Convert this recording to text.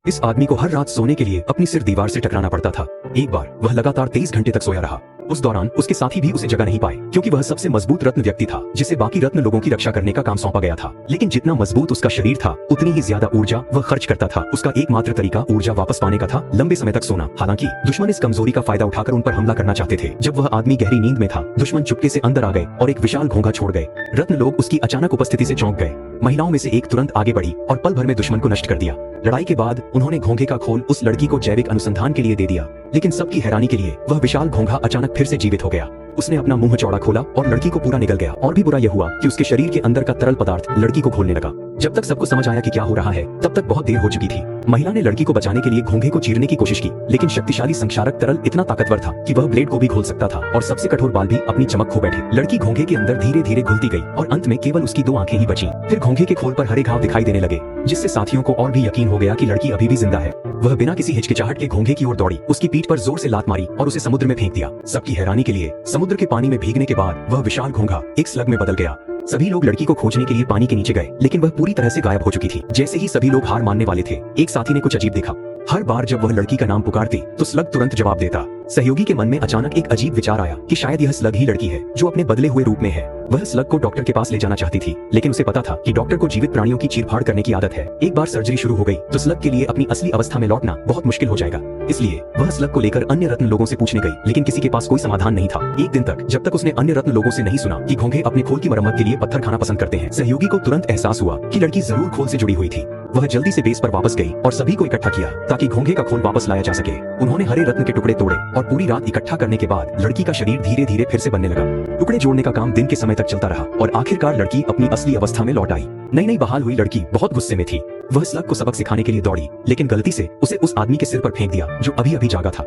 इस आदमी को हर रात सोने के लिए अपनी सिर दीवार से टकराना पड़ता था। एक बार वह लगातार 23 घंटे तक सोया रहा। उस दौरान उसके साथी भी उसे जगा नहीं पाए, क्योंकि वह सबसे मजबूत रत्न व्यक्ति था जिसे बाकी रत्न लोगों की रक्षा करने का काम सौंपा गया था। लेकिन जितना मजबूत उसका शरीर था, उतनी ही ज्यादा ऊर्जा वह खर्च करता था। उसका एकमात्र तरीका ऊर्जा वापस पाने का था लंबे समय तक सोना। हालांकि दुश्मन इस कमजोरी का फायदा उठाकर उन पर हमला करना चाहते थे। जब वह आदमी गहरी नींद में था, दुश्मन चुपके से अंदर आ गए और एक विशाल घोंघा छोड़ गए। रत्न लोग उसकी अचानक उपस्थिति से चौंक गए। महिलाओं में से एक तुरंत आगे बढ़ी और पल भर में दुश्मन को नष्ट कर दिया। लड़ाई के बाद उन्होंने घोंघे का खोल उस लड़की को जैविक अनुसंधान के लिए दे दिया। लेकिन सबकी हैरानी के लिए वह विशाल घोंघा अचानक फिर से जीवित हो गया। उसने अपना मुंह चौड़ा खोला और लड़की को पूरा निगल गया। और भी बुरा यह हुआ कि उसके शरीर के अंदर का तरल पदार्थ लड़की को घोलने लगा। जब तक सबको समझ आया कि क्या हो रहा है, तब तक बहुत देर हो चुकी थी। महिला ने लड़की को बचाने के लिए घोंघे को चीरने की कोशिश की, लेकिन शक्तिशाली संक्षारक तरल इतना ताकतवर था कि वह ब्लेड को भी घोल सकता था और सबसे कठोर बाल भी अपनी चमक खो बैठे। लड़की घोंघे के अंदर धीरे धीरे घुलती गई और अंत में केवल उसकी 2 आंखें ही बची। फिर घोंघे के खोल पर हरे घाव दिखाई देने लगे, जिससे साथियों को और भी यकीन हो गया कि लड़की अभी भी जिंदा है। वह बिना किसी हिचकिचाहट के घोंघे की ओर दौड़ी, उसकी पीठ पर जोर से लात मारी और उसे समुद्र में फेंक दिया। सबकी हैरानी के लिए समुद्र के पानी में भीगने के बाद वह विशाल घोंघा एक स्लग में बदल गया। सभी लोग लड़की को खोजने के लिए पानी के नीचे गए, लेकिन वह पूरी तरह से गायब हो चुकी थी। जैसे ही सभी लोग हार मानने वाले थे, एक साथी ने कुछ अजीब देखा। हर बार जब वह लड़की का नाम पुकारती, तो स्लग तुरंत जवाब देता। सहयोगी के मन में अचानक एक अजीब विचार आया कि शायद यह स्लग ही लड़की है जो अपने बदले हुए रूप में है। वह स्लग को डॉक्टर के पास ले जाना चाहती थी, लेकिन उसे पता था कि डॉक्टर को जीवित प्राणियों की चीरफाड़ करने की आदत है। एक बार सर्जरी शुरू हो गई तो स्लग के लिए अपनी असली अवस्था में लौटना बहुत मुश्किल हो जाएगा। इसलिए वह स्लग को लेकर अन्य रत्न लोगों से पूछने गई, लेकिन किसी के पास कोई समाधान नहीं था। एक दिन तक, जब तक उसने अन्य रत्न लोगों से नहीं सुना कि घोंघे अपने खोल की मरम्मत के लिए पत्थर खाना पसंद करते हैं। सहयोगी को तुरंत एहसास हुआ कि लड़की जरूर खोल से जुड़ी हुई थी। वह जल्दी से बेस पर वापस गई और सभी को इकट्ठा किया ताकि घोंघे का खोल वापस लाया जा सके। उन्होंने हरे रत्न के टुकड़े तोड़े और पूरी रात इकट्ठा करने के बाद लड़की का शरीर धीरे धीरे फिर से बनने लगा। टुकड़े जोड़ने का काम दिन के समय तक चलता रहा और आखिरकार लड़की अपनी असली अवस्था में लौट आई। नई बहाल हुई लड़की बहुत गुस्से में थी। वह स्लग को सबक सिखाने के लिए दौड़ी, लेकिन गलती से उसे उस आदमी के सिर पर फेंक दिया जो अभी अभी जागा था।